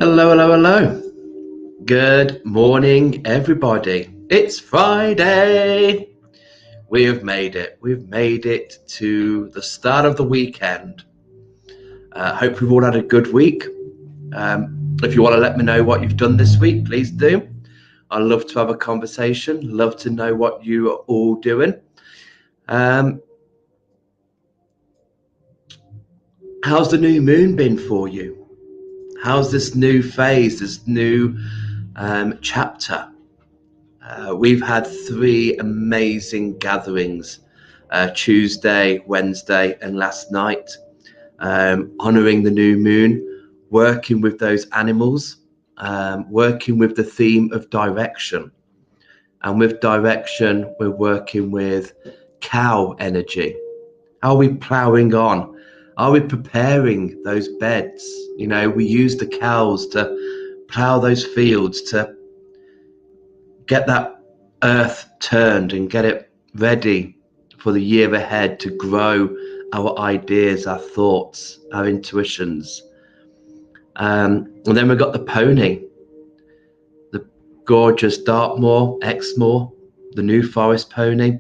Hello, hello, hello. Good morning, everybody. It's Friday. We have made it. We've made it to the start of the weekend. Hope we've all had a good week. If you want to let me know what you've done this week, please do. I'd love to have a conversation. Love to know what you are all doing. How's the new moon been for you? How's this new phase, this new chapter? We've had 3 amazing gatherings, Tuesday, Wednesday, and last night, honouring the new moon, working with those animals, working with the theme of direction. And with direction, we're working with cow energy. Are we ploughing on? Are we preparing those beds? You know, we use the cows to plough those fields, to get that earth turned and get it ready for the year ahead to grow our ideas, our thoughts, our intuitions. And then we've got the pony, the gorgeous Dartmoor, Exmoor, the New Forest pony,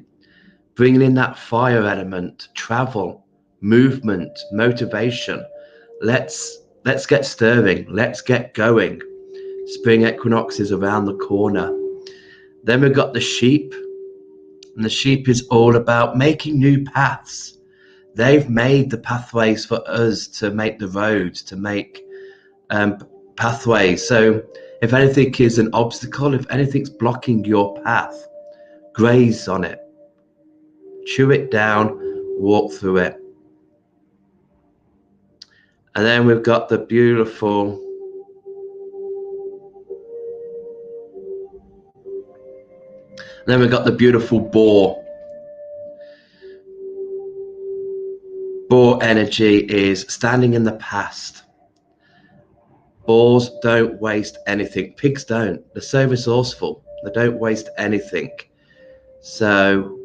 bringing in that fire element, travel, movement, motivation. Let's get stirring. Let's get going. Spring equinox is around the corner. Then we've got the sheep, and the sheep is all about making new paths. They've made the pathways for us to make the roads, to make pathways. So if anything is an obstacle, if anything's blocking your path, graze on it, chew it down, walk through it. And then we've got the beautiful boar. Boar energy is standing in the past. Boars don't waste anything. Pigs don't. They're so resourceful. They don't waste anything. So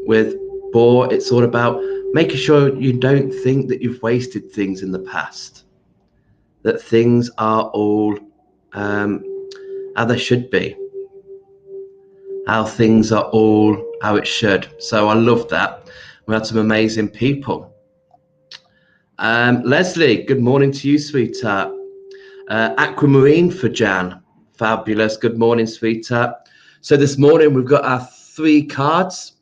with boar, it's all about making sure you don't think that you've wasted things in the past, that things are all how they should be, how things are all how it should. So I love that. We had some amazing people. Leslie, good morning to you, sweetheart. Aquamarine for Jan. Fabulous. Good morning, sweetheart. So this morning we've got our 3 cards.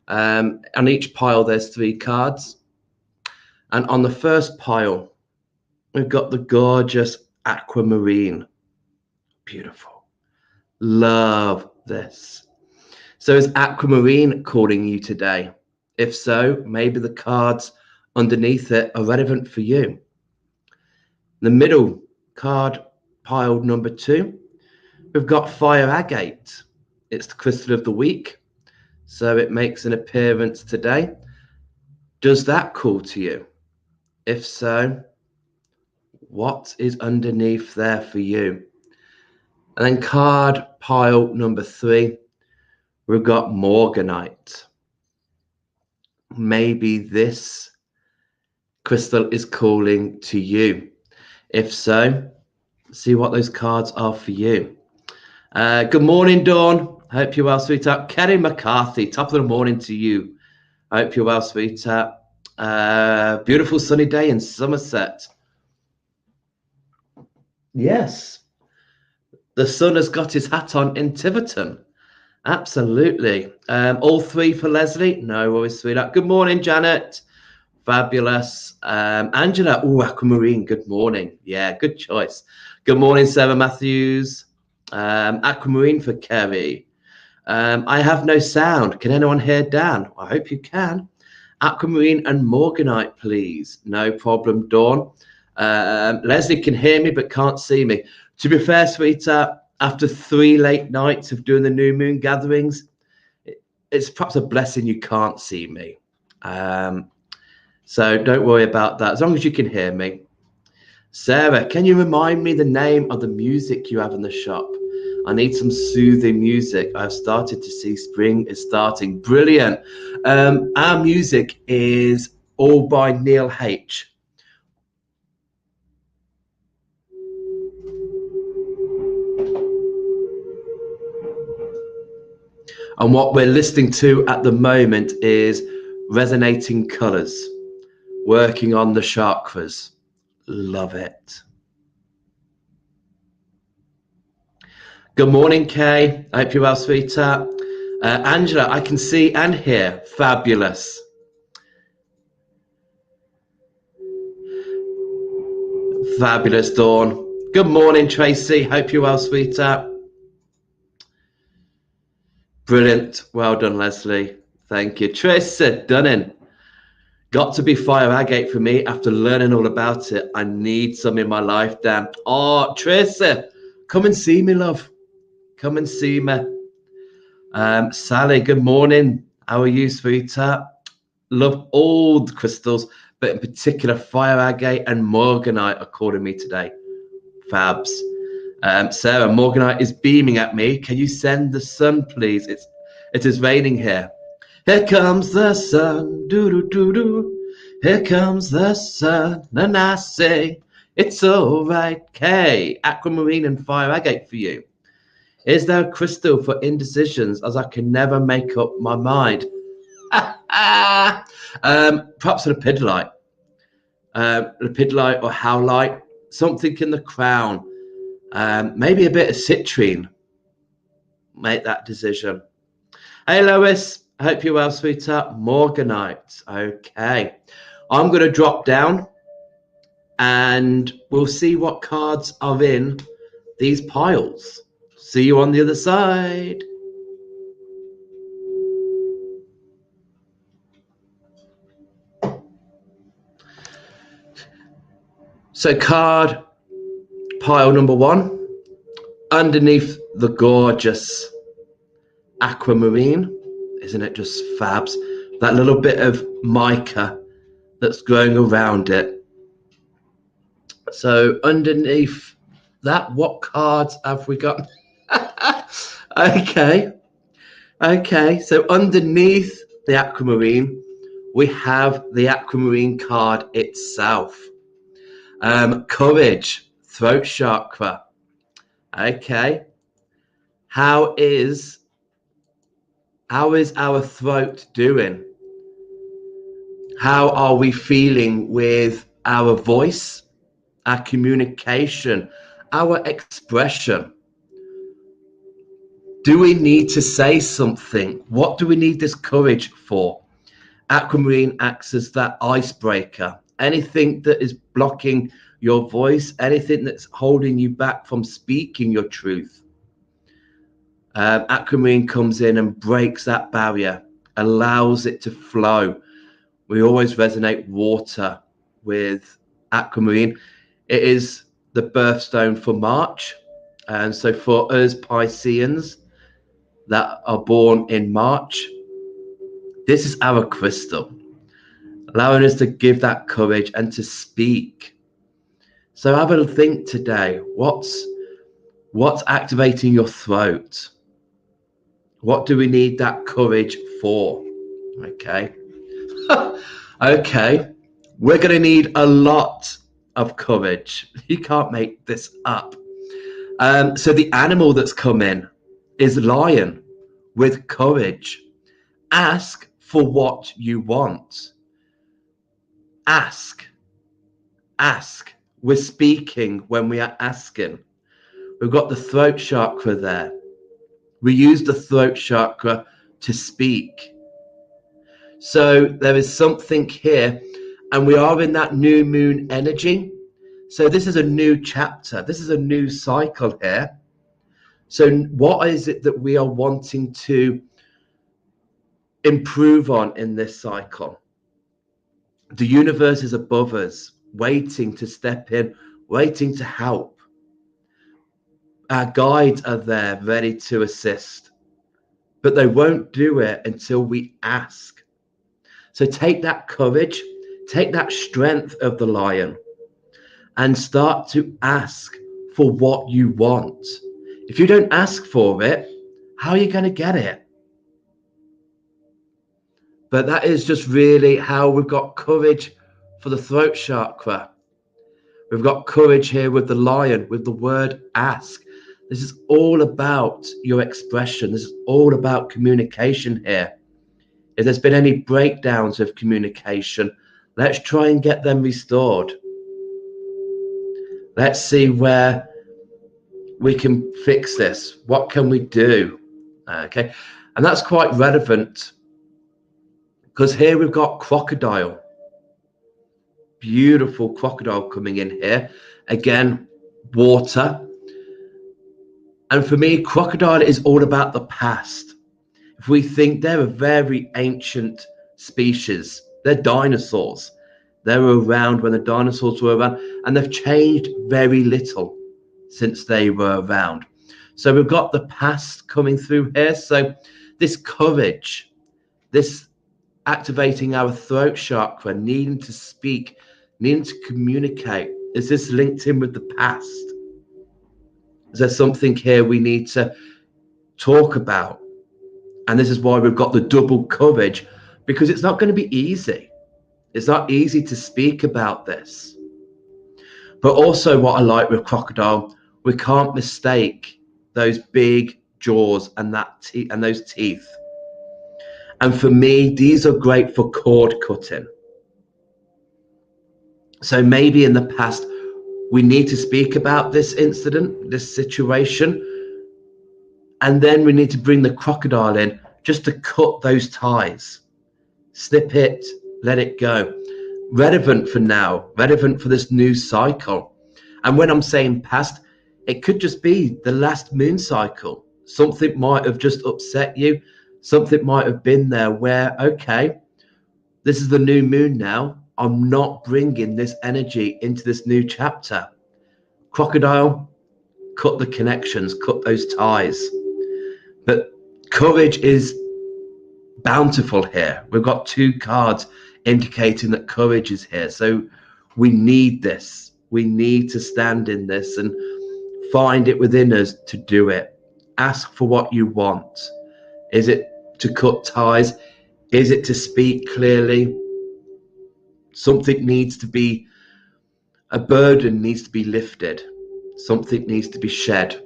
On each pile there's 3 cards. And on the first pile, we've got the gorgeous aquamarine. Beautiful. Love this. So is aquamarine calling you today? If so, maybe the cards underneath it are relevant for you. The middle card pile number 2, we've got fire agate. It's the crystal of the week, so it makes an appearance today. Does that call to you? If so, what is underneath there for you? And then card pile number 3, we've got morganite. Maybe this crystal is calling to you. If so, see what those cards are for you. Good morning, Dawn. Hope you're well, sweetheart. Kerry McCarthy, top of the morning to you. Hope you're well, sweetheart. Beautiful sunny day in Somerset. Yes, the sun has got his hat on in Tiverton. Absolutely. All 3 for Leslie. No worries, sweetheart. Good morning, Janet. Fabulous. Angela. Oh, aquamarine. Good morning. Yeah, good choice. Good morning, Sarah Matthews. Aquamarine for Kerry. I have no sound. Can anyone hear Dan? I hope you can. Aquamarine and morganite, please. No problem, Dawn. Leslie can hear me but can't see me. To be fair, sweetheart, after 3 late nights of doing the new moon gatherings, it's perhaps a blessing you can't see me. So don't worry about that, as long as you can hear me. Sarah, can you remind me the name of the music you have in the shop? I need some soothing music. I've started to see spring is starting. Brilliant. Our music is all by Neil H. And what we're listening to at the moment is resonating colors, working on the chakras. Love it. Good morning, Kay. I hope you're well, sweetheart. Angela, I can see and hear. Fabulous. Fabulous, Dawn. Good morning, Tracy. Hope you're well, sweetheart. Brilliant. Well done, Leslie. Thank you. Tracy Dunning. Got to be fire agate for me after learning all about it. I need some in my life, Dan. Oh, Tracy, come and see me, love. Come and see me. Sally, good morning. How are you, sweetheart? Love all the crystals, but in particular, fire agate and morganite are calling me today. Fabs. Sarah, morganite is beaming at me. Can you send the sun, please? It is raining here. Here comes the sun, do-do-do-do. Here comes the sun, and I say, it's all right. Kay, aquamarine and fire agate for you. Is there a crystal for indecisions, as I can never make up my mind? Perhaps lepidolite. Lepidolite or howlite, something in the crown. Maybe a bit of citrine. Make that decision. Hey, Lois. I hope you're well, sweetheart. Morganite. Okay. I'm going to drop down and we'll see what cards are in these piles. See you on the other side. So card pile number 1, underneath the gorgeous aquamarine. Isn't it just fabs? That little bit of mica that's growing around it. So underneath that, what cards have we got? Okay. So underneath the aquamarine, we have the aquamarine card itself. Courage, throat chakra. Okay. How is our throat doing? How are we feeling with our voice, our communication, our expression? Do we need to say something? What do we need this courage for? Aquamarine acts as that icebreaker. Anything that is blocking your voice, anything that's holding you back from speaking your truth, aquamarine comes in and breaks that barrier, allows it to flow. We always resonate water with aquamarine. It is the birthstone for March. And so for us Pisceans that are born in March, this is our crystal, allowing us to give that courage and to speak. So have a think today. What's activating your throat? What do we need that courage for? Okay. Okay. We're going to need a lot of courage. You can't make this up. So the animal that's come in is lion with courage. Ask for what you want. Ask. We're speaking when we are asking. We've got the throat chakra there. We use the throat chakra to speak. So there is something here, and we are in that new moon energy. So this is a new chapter. This is a new cycle here. So what is it that we are wanting to improve on in this cycle? The universe is above us, waiting to step in, waiting to help. Our guides are there ready to assist, but they won't do it until we ask. So take that courage, take that strength of the lion and start to ask for what you want. If you don't ask for it, how are you going to get it? But that is just really how we've got courage for the throat chakra. We've got courage here with the lion, with the word ask. This is all about your expression. This is all about communication here. If there's been any breakdowns of communication, let's try and get them restored. Let's see where we can fix this. What can we do? Okay. And that's quite relevant because here we've got crocodile. Beautiful crocodile coming in here. Again, water. And for me, crocodile is all about the past. If we think they're a very ancient species, they're dinosaurs. They were around when the dinosaurs were around, and they've changed very little since they were around. So we've got the past coming through here. So this courage, this activating our throat chakra, needing to speak, needing to communicate, is this linked in with the past? Is there something here we need to talk about? And this is why we've got the double courage, because it's not going to be easy. It's not easy to speak about this. But also what I like with crocodile, we can't mistake those big jaws and those teeth. And for me, these are great for cord cutting. So maybe in the past, we need to speak about this incident, this situation, and then we need to bring the crocodile in just to cut those ties. Snip it, let it go. Relevant for now, relevant for this new cycle. And when I'm saying past, it could just be the last moon cycle. Something might have just upset you. Something might have been there where, okay, this is the new moon now. I'm not bringing this energy into this new chapter. Crocodile, cut the connections, cut those ties. But courage is bountiful here. We've got two cards indicating that courage is here. So we need this. We need to stand in this and find it within us to do it. Ask for what you want. Is it to cut ties? Is it to speak clearly? Something needs to be, a burden needs to be lifted. Something needs to be shed.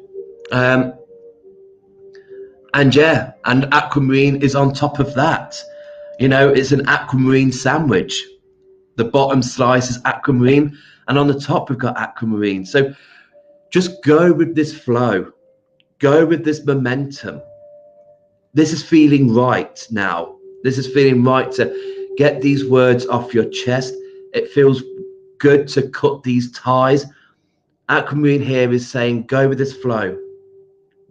And aquamarine is on top of that. You know, it's an aquamarine sandwich. The bottom slice is aquamarine, and on the top we've got aquamarine. So just go with this flow. Go with this momentum. This is feeling right now. This is feeling right to get these words off your chest. It feels good to cut these ties. Aquamarine here is saying, go with this flow.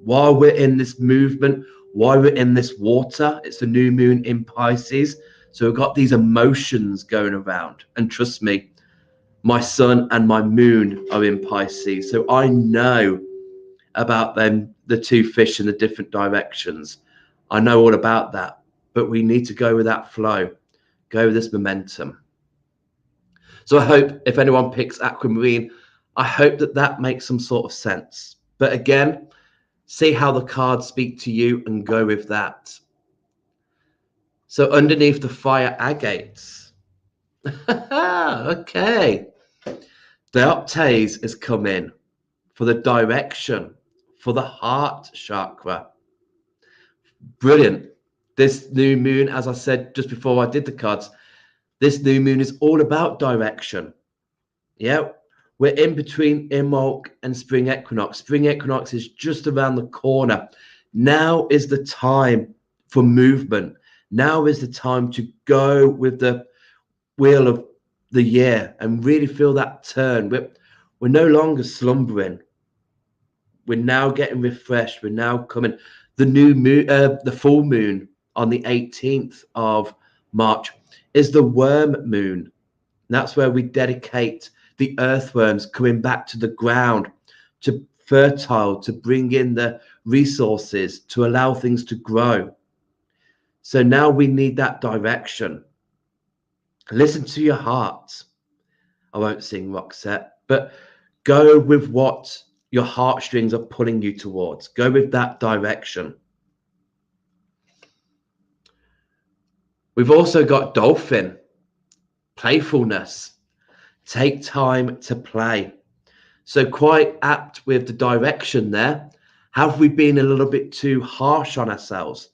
While we're in this movement, while we're in this water, it's the new moon in Pisces. So we've got these emotions going around. And trust me, my sun and my moon are in Pisces. So I know about them, the two fish in the different directions. I know all about that. But we need to go with that flow. Go with this momentum. So I hope if anyone picks aquamarine, I hope that that makes some sort of sense. But again, see how the cards speak to you and go with that. So underneath the fire agates. Okay. Deoptes has come in for the direction, for the heart chakra. Brilliant. This new moon, as I said just before I did the cards, this new moon is all about direction. Yeah, we're in between Imbolc and spring equinox. Spring equinox is just around the corner. Now is the time for movement. Now is the time to go with the wheel of the year and really feel that turn. We're no longer slumbering. We're now getting refreshed. We're now coming. The new moon, the full moon on the 18th of March is the worm moon. And that's where we dedicate the earthworms coming back to the ground, to fertile, to bring in the resources, to allow things to grow. So now we need that direction. Listen to your heart. I won't sing Roxette, but go with what your heartstrings are pulling you towards. Go with that direction. We've also got dolphin, playfulness. Take time to play. So quite apt with the direction there. Have we been a little bit too harsh on ourselves?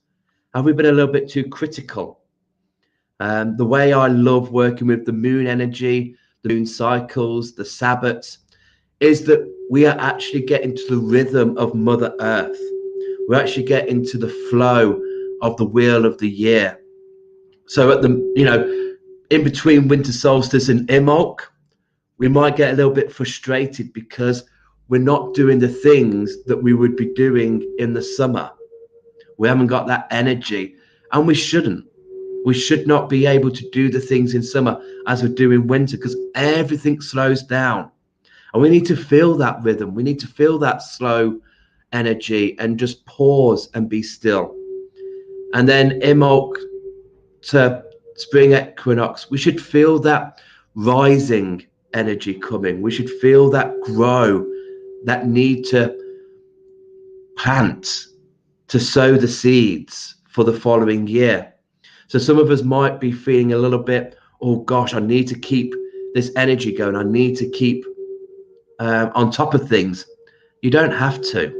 Have we been a little bit too critical? The way I love working with the moon energy, the moon cycles, the Sabbats, is that we are actually getting to the rhythm of Mother Earth. We actually get into the flow of the wheel of the year. So at the, in between winter solstice and Imbolc, we might get a little bit frustrated because we're not doing the things that we would be doing in the summer. We haven't got that energy, and we shouldn't. We should not be able to do the things in summer as we do in winter, because everything slows down. And we need to feel that rhythm. We need to feel that slow energy and just pause and be still. And then Imbolc to spring equinox, we should feel that rising energy coming. We should feel that grow, that need to plant, to sow the seeds for the following year. So some of us might be feeling a little bit, oh gosh, I need to keep this energy going. I need to keep on top of things. You don't have to.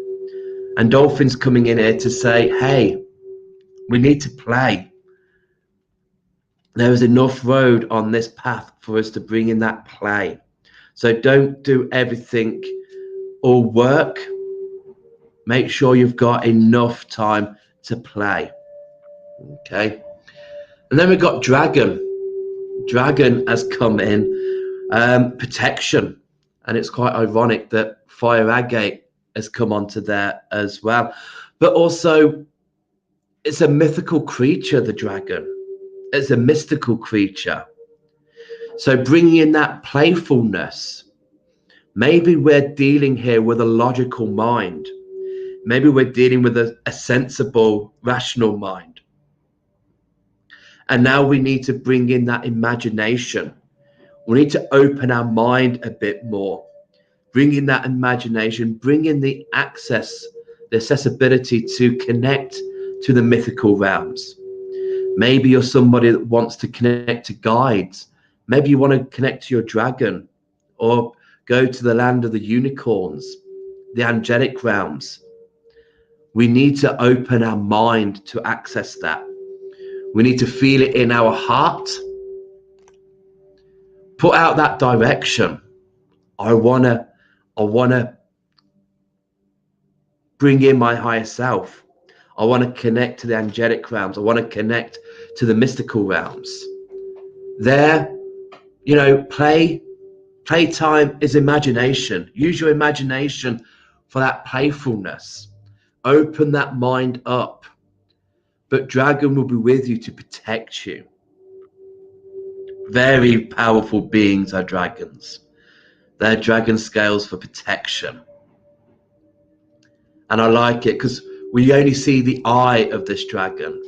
And Dolphin's coming in here to say, hey, we need to play. There is enough road on this path for us to bring in that play. So don't do everything or work. Make sure you've got enough time to play. Okay. And then we've got Dragon. Dragon has come in, protection. And it's quite ironic that Fire Agate has come onto there as well. But also, it's a mythical creature, the dragon. It's a mystical creature. So bringing in that playfulness, maybe we're dealing here with a logical mind. Maybe we're dealing with a sensible, rational mind. And now we need to bring in that imagination. We need to open our mind a bit more. Bring in that imagination, bring in the access, the accessibility to connect to the mythical realms. Maybe you're somebody that wants to connect to guides. Maybe you want to connect to your dragon, or go to the land of the unicorns, the angelic realms. We need to open our mind to access that. We need to feel it in our heart. Put out that direction. I wanna bring in my higher self. I want to connect to the angelic realms. I want to connect to the mystical realms. There, playtime is imagination. Use your imagination for that playfulness. Open that mind up. But Dragon will be with you to protect you. Very powerful beings are dragons. They're dragon scales for protection. And I like it because we only see the eye of this dragon.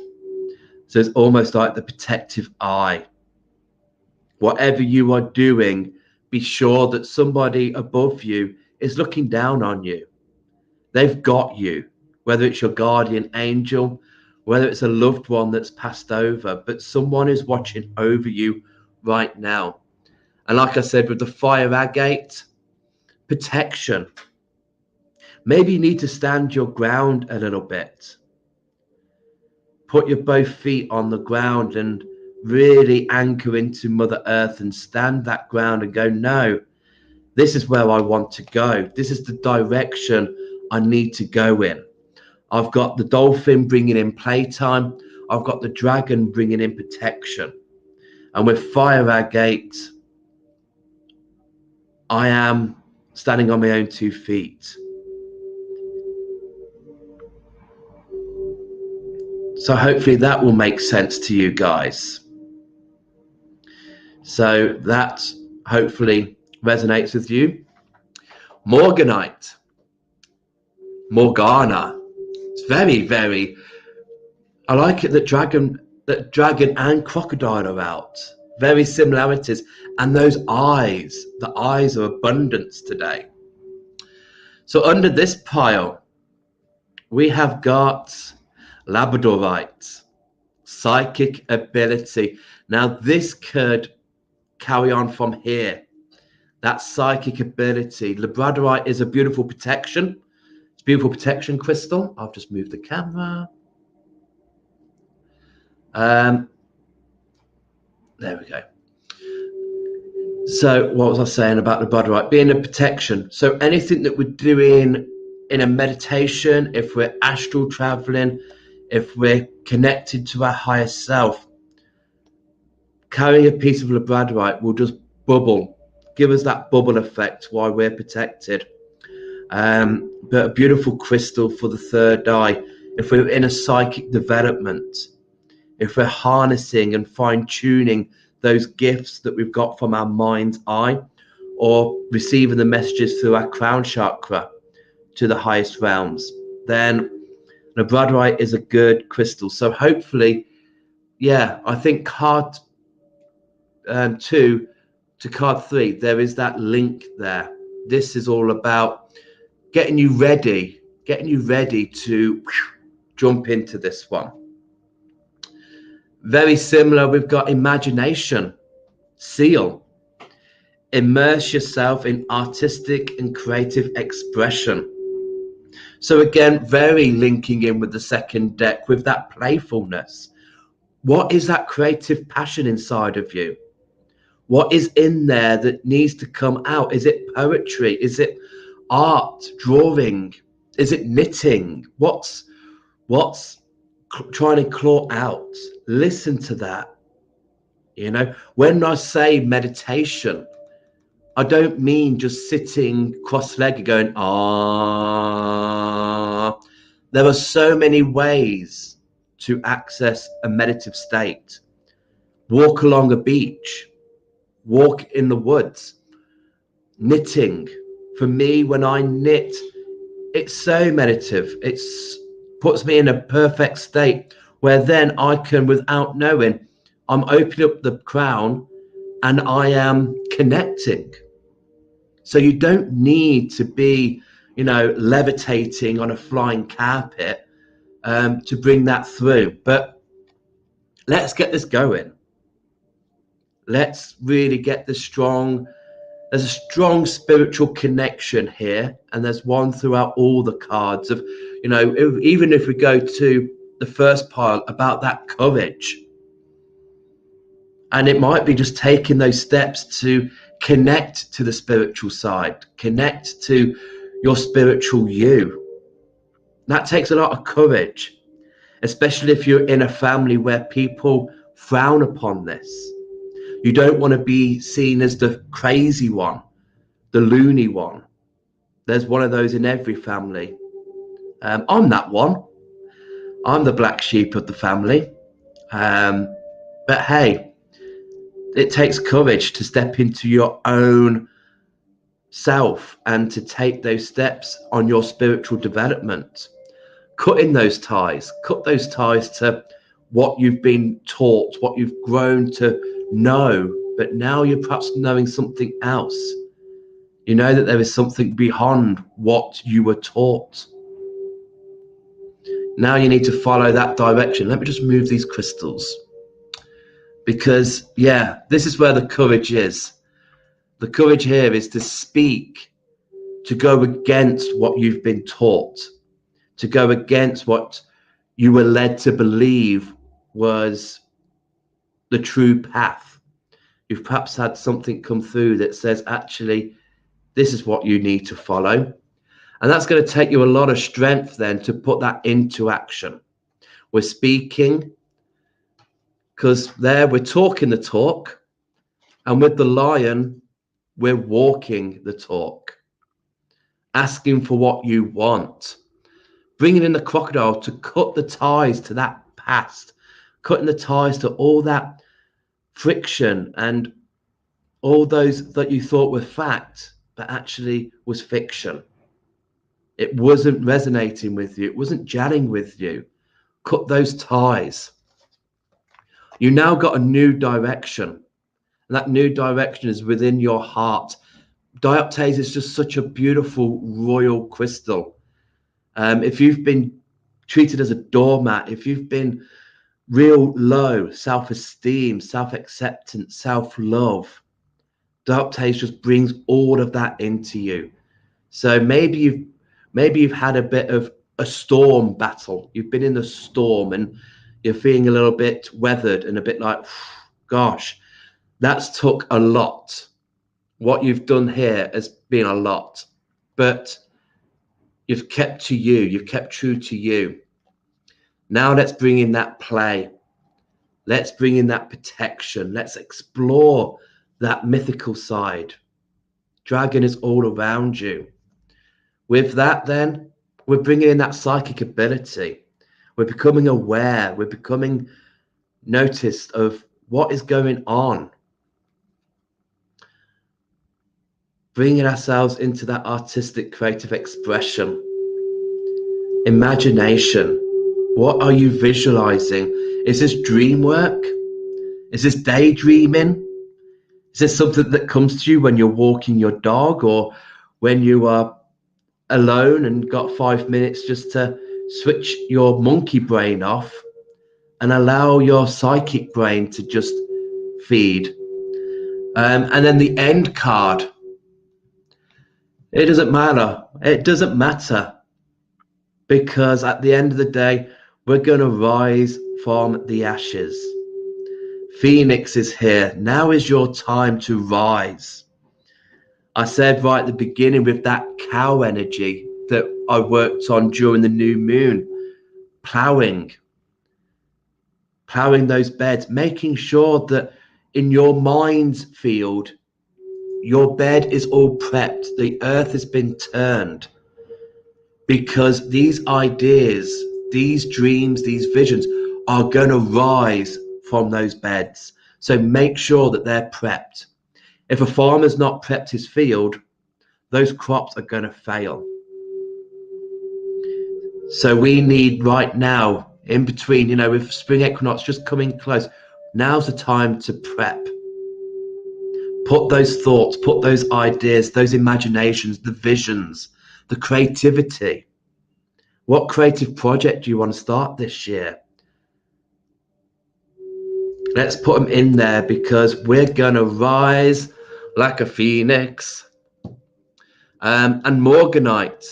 So it's almost like the protective eye. Whatever you are doing, be sure that somebody above you is looking down on you. They've got you, whether it's your guardian angel, whether it's a loved one that's passed over, but someone is watching over you right now. And like I said, with the Fire Agate, protection. Maybe you need to stand your ground a little bit. Put your both feet on the ground and really anchor into Mother Earth and stand that ground and go, no, this is where I want to go. This is the direction I need to go in. I've got the dolphin bringing in playtime. I've got the dragon bringing in protection. And with Fire Agate, I am standing on my own 2 feet. So hopefully that will make sense to you guys. So that hopefully resonates with you. Morganite. Morgana. It's very, very, I like it that dragon and crocodile are out. Very similarities. And those eyes, the eyes of abundance today. So under this pile, we have got Labradorite, psychic ability. Now this could carry on from here. That psychic ability. Labradorite is a beautiful protection. It's a beautiful protection crystal. I've just moved the camera. There we go. So what was I saying about labradorite being a protection? So anything that we're doing in a meditation, if we're astral traveling, if we're connected to our higher self, carrying a piece of labradorite will just bubble, give us that bubble effect while we're protected. But a beautiful crystal for the third eye. If we're in a psychic development, if we're harnessing and fine-tuning those gifts that we've got from our mind's eye, or receiving the messages through our crown chakra to the highest realms, then labradorite is a good crystal. So hopefully, yeah, I think card 2 to card 3, there is that link there. This is all about getting you ready to jump into this one. Very similar, we've got imagination, seal. Immerse yourself in artistic and creative expression. So again, very linking in with the second deck with that playfulness. What is that creative passion inside of you? What is in there that needs to come out? Is it poetry? Is it art, drawing? Is it knitting? What's trying to claw out? Listen to that. You know, when I say meditation, I don't mean just sitting cross-legged going, ah. There are so many ways to access a meditative state. Walk along a beach, walk in the woods, knitting. For me, when I knit, it's so meditative. It puts me in a perfect state where then I can, without knowing, I'm opening up the crown and I am connecting. So you don't need to be, you know, levitating on a flying carpet to bring that through. But let's get this going. Let's really get this strong. There's a strong spiritual connection here, and there's one throughout all the cards of, you know, even if we go to the first pile about that courage, and it might be just taking those steps to connect to the spiritual side, connect to your spiritual you. That takes a lot of courage, especially if you're in a family where people frown upon this. You don't want to be seen as the crazy one, the loony one. There's one of those in every family. I'm that one. I'm the black sheep of the family. But hey, it takes courage to step into your own self and to take those steps on your spiritual development. Cut those ties to what you've been taught, what you've grown to know, but now you're perhaps knowing something else. You know that there is something beyond what you were taught. Now you need to follow that direction. Let me just move these crystals, because yeah, this is where the courage is. The courage here is to speak, to go against what you've been taught, to go against what you were led to believe was the true path. You've perhaps had something come through that says, actually, this is what you need to follow. And that's going to take you a lot of strength then to put that into action. We're speaking, because there we're talking the talk, and with the lion, we're walking the talk, asking for what you want, bringing in the crocodile to cut the ties to that past, cutting the ties to all that friction and all those that you thought were fact, but actually was fiction. It wasn't resonating with you. It wasn't gelling with you. Cut those ties. You now got a new direction. And that new direction is within your heart. Dioptase is just such a beautiful royal crystal. If you've been treated as a doormat, if you've been real low self-esteem, self-acceptance, self-love, dioptase just brings all of that into you. So maybe you've Maybe you've had a bit of a storm battle. You've been in the storm and you're feeling a little bit weathered and a bit like, gosh, that's took a lot. What you've done here has been a lot, but you've kept to you. You've kept true to you. Now let's bring in that play. Let's bring in that protection. Let's explore that mythical side. Dragon is all around you. With that, then, we're bringing in that psychic ability. We're becoming aware. We're becoming noticed of what is going on. Bringing ourselves into that artistic, creative expression. Imagination. What are you visualizing? Is this dream work? Is this daydreaming? Is this something that comes to you when you're walking your dog, or when you are alone and got 5 minutes just to switch your monkey brain off and allow your psychic brain to just feed? And then the end card. It doesn't matter. It doesn't matter, because at the end of the day, we're going to rise from the ashes. Phoenix is here. Now is your time to rise. I said right at the beginning, with that cow energy that I worked on during the new moon, plowing those beds, making sure that in your mind's field, your bed is all prepped. The earth has been turned, because these ideas, these dreams, these visions are going to rise from those beds. So make sure that they're prepped. If a farmer's not prepped his field, those crops are going to fail. So we need right now, in between, with spring equinox just coming close, now's the time to prep. Put those thoughts, put those ideas, those imaginations, the visions, the creativity. What creative project do you want to start this year? Let's put them in there, because we're going to rise like a phoenix. And Morganite,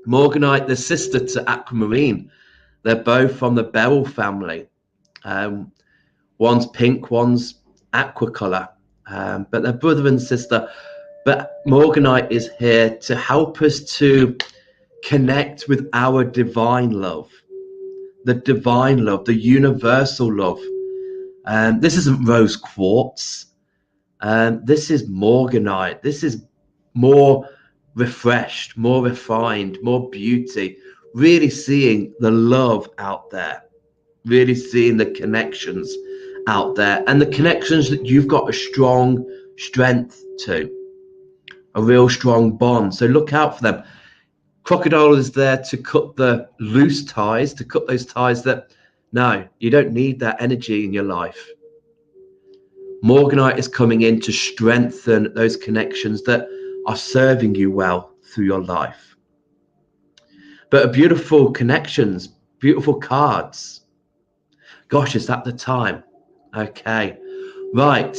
the sister to Aquamarine. They're both from the Beryl family. One's pink, one's aqua color, but they're brother and sister. But Morganite is here to help us to connect with our divine love, the universal love. This isn't rose quartz. This is Morganite. This is more refreshed, more refined, more beauty. Really seeing the love out there, really seeing the connections out there, and the connections that you've got a strong strength to, a real strong bond. So look out for them. Crocodile is there to cut the loose ties, to cut those ties that, no, you don't need that energy in your life. Morganite is coming in to strengthen those connections that are serving you well through your life. But beautiful connections, beautiful cards. Gosh, is that the time? Okay, right.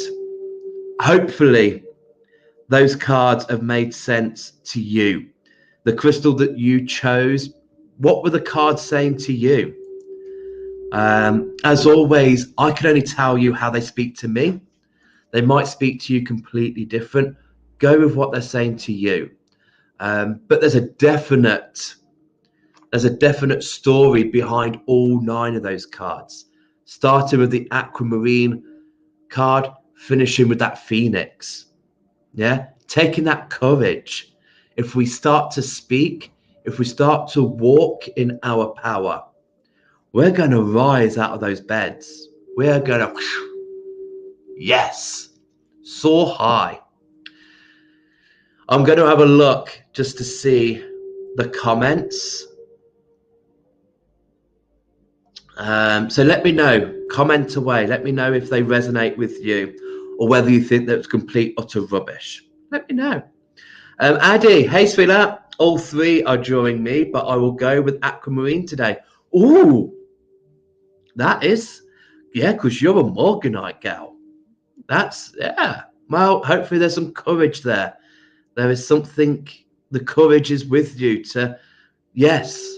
Hopefully those cards have made sense to you. The crystal that you chose, what were the cards saying to you? As always, I can only tell you how they speak to me. They might speak to you completely different. Go with what they're saying to you. But there's a definite story behind all 9 of those cards. Starting with the Aquamarine card, finishing with that Phoenix. Yeah, taking that courage. If we start to speak, if we start to walk in our power, we're going to rise out of those beds. We're going to, yes, soar high. I'm going to have a look just to see the comments. So let me know, comment away. Let me know if they resonate with you or whether you think that's complete, utter rubbish. Let me know. Addy, hey, sweetheart. All 3 are drawing me, but I will go with Aquamarine today. Ooh, that is, yeah, because you're a Morganite gal. That's, yeah. Well, hopefully there's some courage there. There is something the courage is with you to, yes,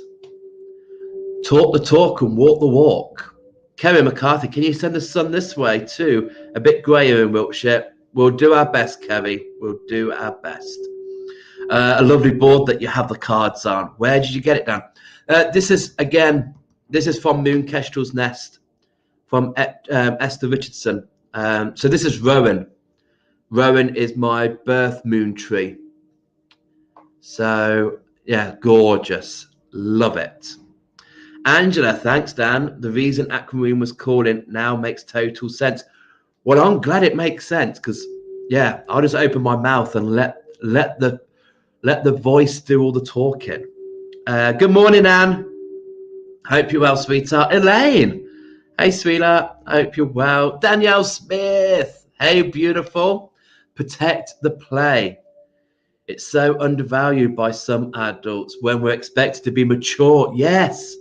talk the talk and walk the walk. Kerry McCarthy, can you send the sun this way too? A bit greyer in Wiltshire. We'll do our best, Kerry. We'll do our best. A lovely board that you have the cards on. Where did you get it done? This is from Moon Kestrel's Nest, from Esther Richardson. So this is Rowan. Rowan is my birth moon tree. So yeah, gorgeous. Love it. Angela, thanks, Dan. The reason Aquamarine was calling now makes total sense. Well, I'm glad it makes sense, because yeah, I'll just open my mouth and let the voice do all the talking. Good morning, Anne. Hope you're well, sweetheart. Elaine, hey, sweetheart. Hope you're well. Danielle Smith, hey, beautiful. Protect the play. It's so undervalued by some adults when we're expected to be mature. Yes,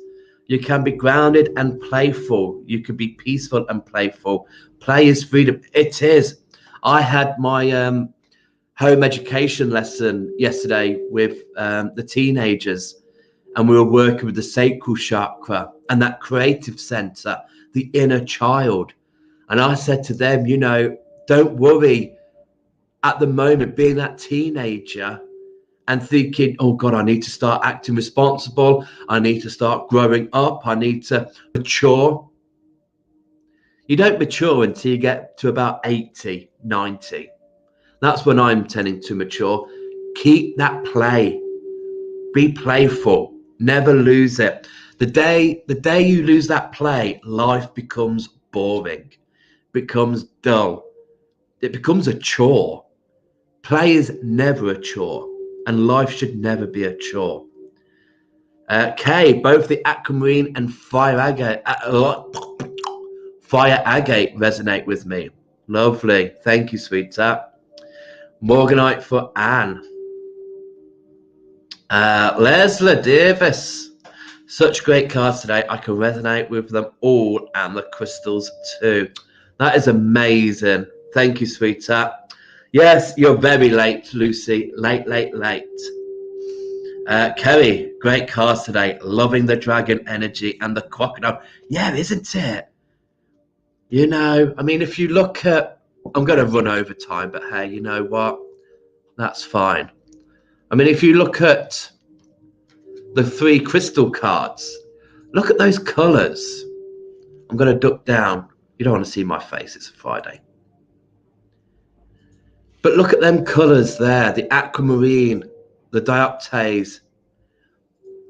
you can be grounded and playful. You can be peaceful and playful. Play is freedom. It is. I had my home education lesson yesterday with the teenagers, and we were working with the sacral chakra and that creative center, the inner child. And I said to them, don't worry at the moment being that teenager and thinking, oh God, I need to start acting responsible. I need to start growing up. I need to mature. You don't mature until you get to about 80, 90. That's when I'm tending to mature. Keep that play. Be playful. Never lose it. The day you lose that play, life becomes boring, becomes dull. It becomes a chore. Play is never a chore, and life should never be a chore. Kay, both the Aquamarine and Fire Agate resonate with me. Lovely. Thank you, sweetheart. Morganite for Anne. Leslie Davis. Such great cards today. I can resonate with them all, and the crystals too. That is amazing. Thank you, sweetheart. Yes, you're very late, Lucy. Late. Kerry, great cards today. Loving the dragon energy and the crocodile. Yeah, isn't it? If you look at, I'm going to run over time, but hey, you know what? That's fine. If you look at the 3 crystal cards, look at those colors. I'm going to duck down. You don't want to see my face. It's a Friday. But look at them colors there, the aquamarine, the dioptase,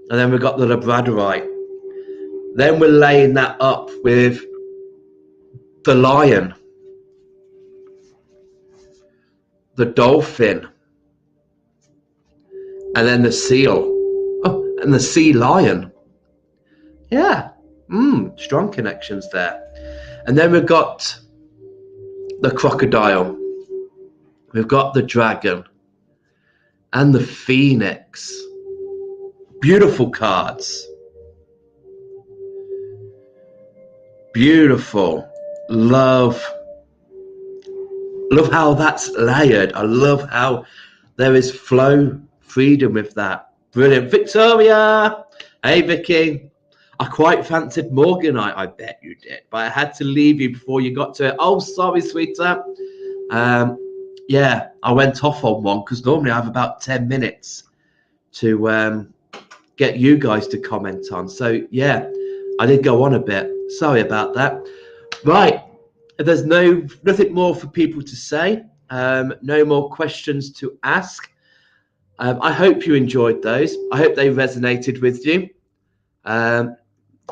and then we've got the labradorite. Then we're laying that up with the lion, the dolphin, and then the seal. Oh, and the sea lion. Yeah, strong connections there. And then we've got the crocodile. We've got the dragon and the phoenix. Beautiful cards. Beautiful. Love how that's layered. I love how there is flow, freedom with that. Brilliant. Victoria. Hey, Vicky. I quite fancied Morganite. I bet you did. But I had to leave you before you got to it. Oh, sorry, sweetheart. Yeah, I went off on one because normally I have about 10 minutes to get you guys to comment on. So, yeah, I did go on a bit. Sorry about that. Right. There's nothing more for people to say. No more questions to ask. I hope you enjoyed those. I hope they resonated with you.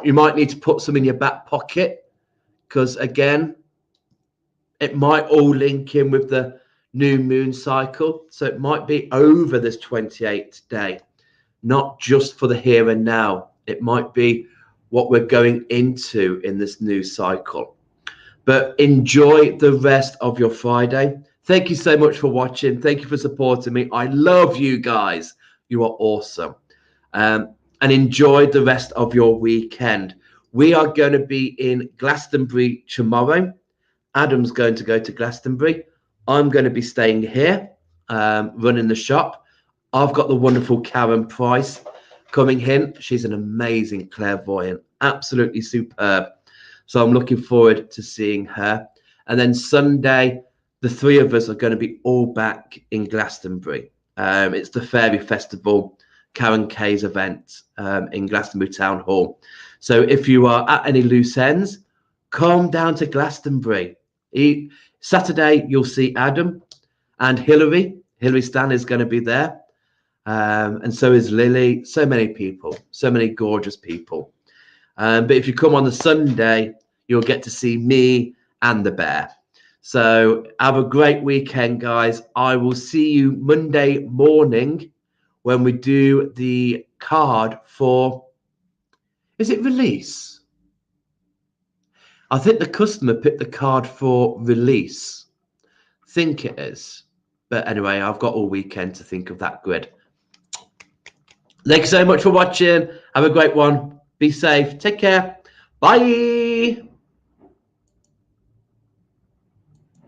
You might need to put some in your back pocket because, again, it might all link in with the new moon cycle. So it might be over this 28th day, not just for the here and now. It might be what we're going into in this new cycle. But enjoy the rest of your Friday. Thank you so much for watching. Thank you for supporting me. I love you guys. You are awesome. And enjoy the rest of your weekend. We are going to be in Glastonbury tomorrow. Adam's going to go to Glastonbury. I'm going to be staying here, running the shop. I've got the wonderful Karen Price coming in. She's an amazing clairvoyant, absolutely superb. So I'm looking forward to seeing her. And then Sunday, the three of us are going to be all back in Glastonbury. It's the Fairy Festival, Karen Kay's event in Glastonbury Town Hall. So if you are at any loose ends, come down to Glastonbury. Saturday, you'll see Adam and Hilary. Hilary Stanley is going to be there. And so is Lily. So many people, so many gorgeous people. But if you come on the Sunday, you'll get to see me and the bear. So have a great weekend, guys. I will see you Monday morning when we do the card for, is it release? I think the customer picked the card for release. Think it is. But anyway, I've got all weekend to think of that grid. Thank you so much for watching. Have a great one. Be safe. Take care. Bye.